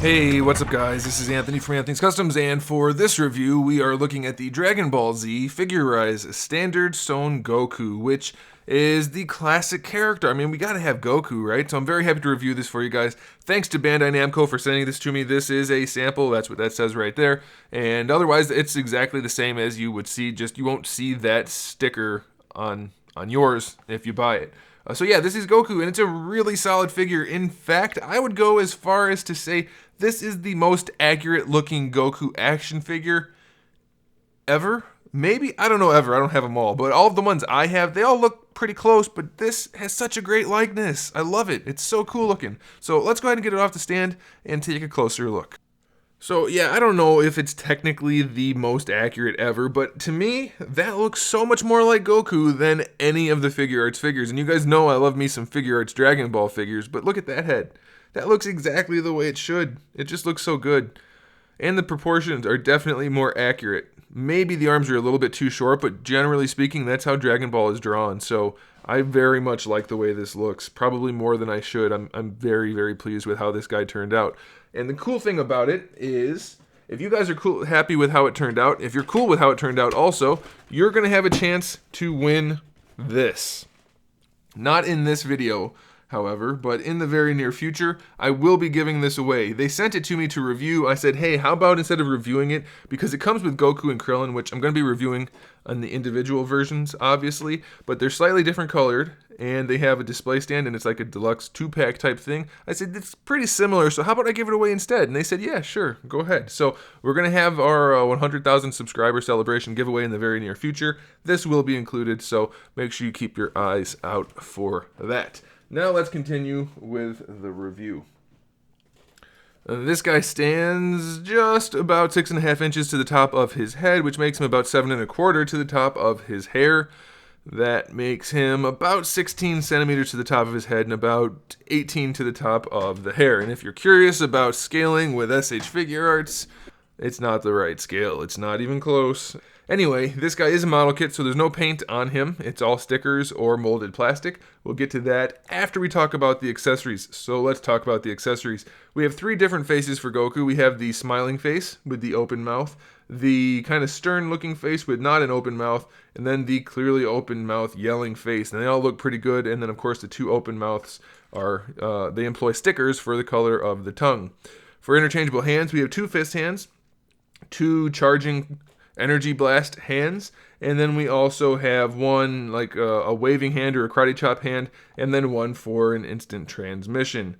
Hey, what's up guys? This is Anthony from AnthonysCustoms, and for this review we are looking at the Dragon Ball Z Figure-Rise Standard Stone Goku, which is the classic character. I mean, we gotta have Goku, right? So I'm very happy to review this for you guys. Thanks to Bandai Namco for sending this to me. This is a sample, that's what that says right there. And otherwise, it's exactly the same as you would see, just you won't see that sticker on yours if you buy it. So yeah, this is Goku, and it's a really solid figure. In fact, I would go as far as to say this is the most accurate looking Goku action figure ever. Maybe, I don't know ever, I don't have them all, but all of the ones I have, they all look pretty close, but this has such a great likeness. I love it. It's so cool looking. So let's go ahead and get it off the stand and take a closer look. So yeah, I don't know if it's technically the most accurate ever, but to me, that looks so much more like Goku than any of the Figure Arts figures. And you guys know I love me some Figure Arts Dragon Ball figures, but look at that head. That looks exactly the way it should. It just looks so good. And the proportions are definitely more accurate. Maybe the arms are a little bit too short, but generally speaking, that's how Dragon Ball is drawn. So I very much like the way this looks, probably more than I should. I'm very, very pleased with how this guy turned out. And the cool thing about it is, if you guys are happy with how it turned out, if you're cool with how it turned out also, you're going to have a chance to win this. Not in this video, however, but in the very near future, I will be giving this away. They sent it to me to review. I said, hey, how about instead of reviewing it, because it comes with Goku and Krillin, which I'm going to be reviewing on the individual versions, obviously, but they're slightly different colored, and they have a display stand, and it's like a deluxe 2-pack type thing. I said, it's pretty similar, so how about I give it away instead? And they said, yeah, sure, go ahead. So we're going to have our 100,000 subscriber celebration giveaway in the very near future. This will be included, so make sure you keep your eyes out for that. Now let's continue with the review. This guy stands just about 6.5 inches to the top of his head, which makes him about 7.25 to the top of his hair. That makes him about 16 centimeters to the top of his head and about 18 to the top of the hair. And if you're curious about scaling with SH Figure Arts, it's not the right scale. It's not even close. Anyway, this guy is a model kit, so there's no paint on him. It's all stickers or molded plastic. We'll get to that after we talk about the accessories. So let's talk about the accessories. We have 3 different faces for Goku. We have the smiling face with the open mouth, the kind of stern looking face with not an open mouth, and then the clearly open mouth yelling face. And they all look pretty good. And then of course the 2 open mouths are, they employ stickers for the color of the tongue. For interchangeable hands, we have 2 fist hands, 2 charging energy blast hands, and then we also have one like a waving hand or a karate chop hand, and then one for an instant transmission.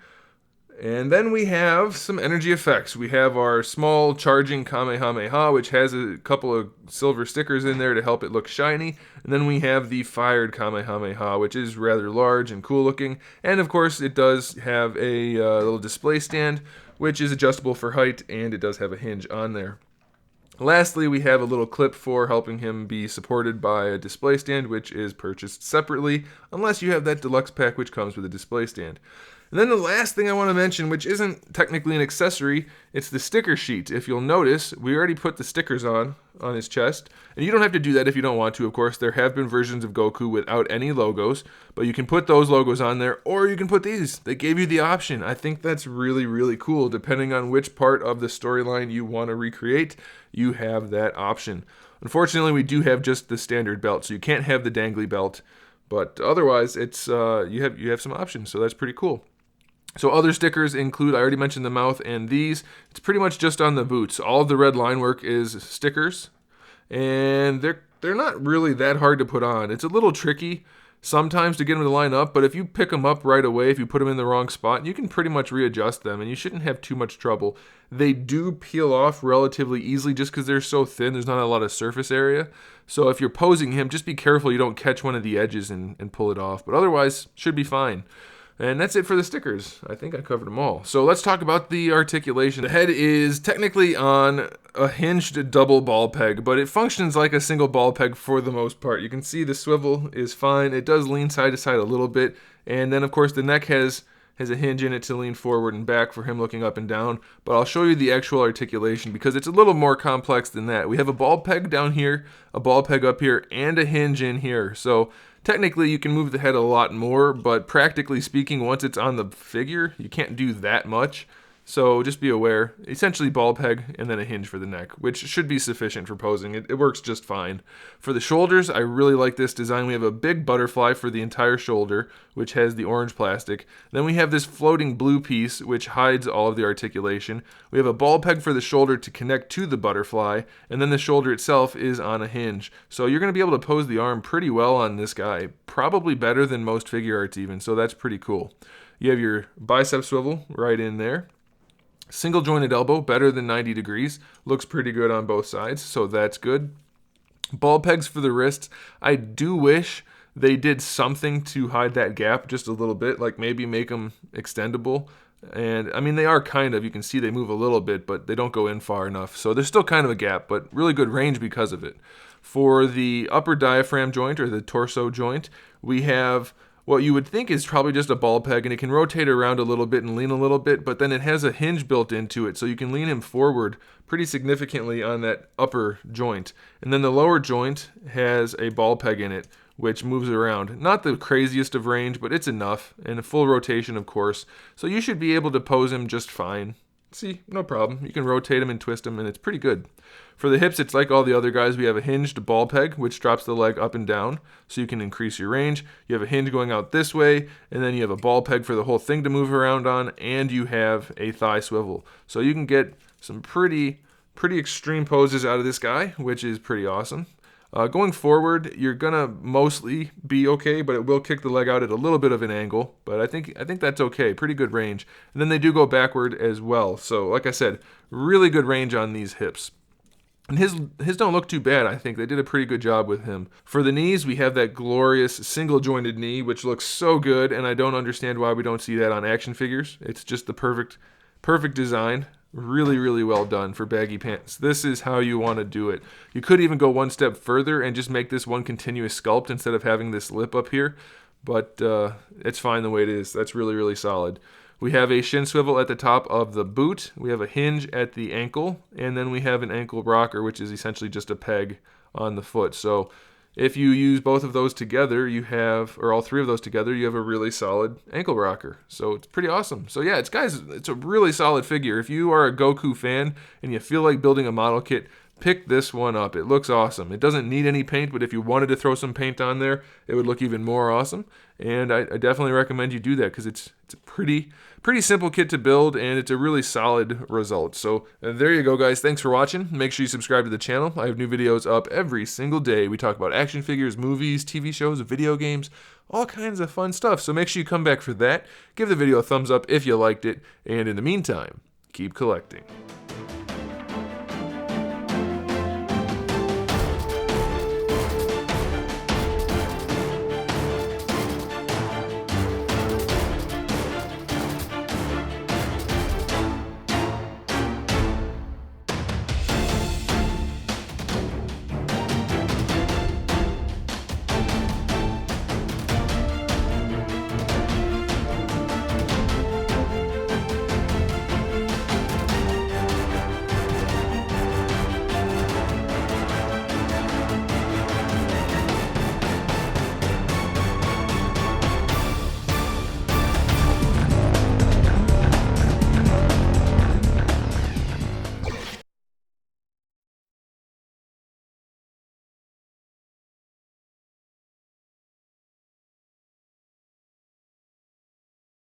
And then we have some energy effects. We have our small charging Kamehameha, which has a couple of silver stickers in there to help it look shiny. And then we have the fired Kamehameha, which is rather large and cool looking. And of course, it does have a little display stand, which is adjustable for height, and it does have a hinge on there. Lastly, we have a little clip for helping him be supported by a display stand, which is purchased separately, unless you have that deluxe pack which comes with a display stand. And then the last thing I want to mention, which isn't technically an accessory, it's the sticker sheet. If you'll notice, we already put the stickers on his chest. And you don't have to do that if you don't want to, of course. There have been versions of Goku without any logos, but you can put those logos on there, or you can put these. They gave you the option. I think that's really, really cool. Depending on which part of the storyline you want to recreate, you have that option. Unfortunately, we do have just the standard belt, so you can't have the dangly belt. But otherwise, it's you have some options, so that's pretty cool. So other stickers include, I already mentioned the mouth and these. It's pretty much just on the boots. All of the red line work is stickers, and they're not really that hard to put on. It's a little tricky sometimes to get them to line up, but if you pick them up right away, if you put them in the wrong spot, you can pretty much readjust them, and you shouldn't have too much trouble. They do peel off relatively easily just because they're so thin. There's not a lot of surface area. So if you're posing him, just be careful you don't catch one of the edges and pull it off. But otherwise, should be fine. And that's it for the stickers. I think I covered them all. So let's talk about the articulation. The head is technically on a hinged double ball peg, but it functions like a single ball peg for the most part. You can see the swivel is fine. It does lean side to side a little bit. And then of course the neck has a hinge in it to lean forward and back for him looking up and down. But I'll show you the actual articulation because it's a little more complex than that. We have a ball peg down here, a ball peg up here, and a hinge in here. So technically you can move the head a lot more, but practically speaking, once it's on the figure, you can't do that much. So just be aware, essentially ball peg and then a hinge for the neck, which should be sufficient for posing. It works just fine. For the shoulders, I really like this design. We have a big butterfly for the entire shoulder, which has the orange plastic. Then we have this floating blue piece, which hides all of the articulation. We have a ball peg for the shoulder to connect to the butterfly, and then the shoulder itself is on a hinge. So you're going to be able to pose the arm pretty well on this guy, probably better than most figure arts even, so that's pretty cool. You have your bicep swivel right in there. Single jointed elbow, better than 90 degrees. Looks pretty good on both sides, so that's good. Ball pegs for the wrists. I do wish they did something to hide that gap just a little bit, like maybe make them extendable. And I mean, they are kind of, you can see they move a little bit, but they don't go in far enough. So there's still kind of a gap, but really good range because of it. For the upper diaphragm joint or the torso joint, we have what you would think is probably just a ball peg, and it can rotate around a little bit and lean a little bit, but then it has a hinge built into it, so you can lean him forward pretty significantly on that upper joint. And then the lower joint has a ball peg in it, which moves around. Not the craziest of range, but it's enough, and a full rotation, of course. So you should be able to pose him just fine. See, no problem. You can rotate him and twist him, and it's pretty good. For the hips, it's like all the other guys. We have a hinged ball peg, which drops the leg up and down, so you can increase your range. You have a hinge going out this way, and then you have a ball peg for the whole thing to move around on, and you have a thigh swivel. So you can get some pretty extreme poses out of this guy, which is pretty awesome. Going forward, you're gonna mostly be okay, but it will kick the leg out at a little bit of an angle. But I think that's okay. Pretty good range. And then they do go backward as well. So like I said, really good range on these hips. And his don't look too bad, I think. They did a pretty good job with him. For the knees, we have that glorious single-jointed knee, which looks so good, and I don't understand why we don't see that on action figures. It's just the perfect design. Really, really well done for baggy pants. This is how you want to do it. You could even go one step further and just make this one continuous sculpt instead of having this lip up here, but it's fine the way it is. That's really, really solid. We have a shin swivel at the top of the boot. We have a hinge at the ankle, and then we have an ankle rocker, which is essentially just a peg on the foot. So if you use both of those together, you have, or all three of those together, you have a really solid ankle rocker. So it's pretty awesome. So yeah, it's a really solid figure. If you are a Goku fan and you feel like building a model kit, pick this one up. It looks awesome. It doesn't need any paint, but if you wanted to throw some paint on there, it would look even more awesome. And I definitely recommend you do that because it's a pretty simple kit to build, and it's a really solid result. So there you go, guys. Thanks for watching. Make sure you subscribe to the channel. I have new videos up every single day. We talk about action figures, movies, TV shows, video games, all kinds of fun stuff. So make sure you come back for that. Give the video a thumbs up if you liked it. And in the meantime, keep collecting.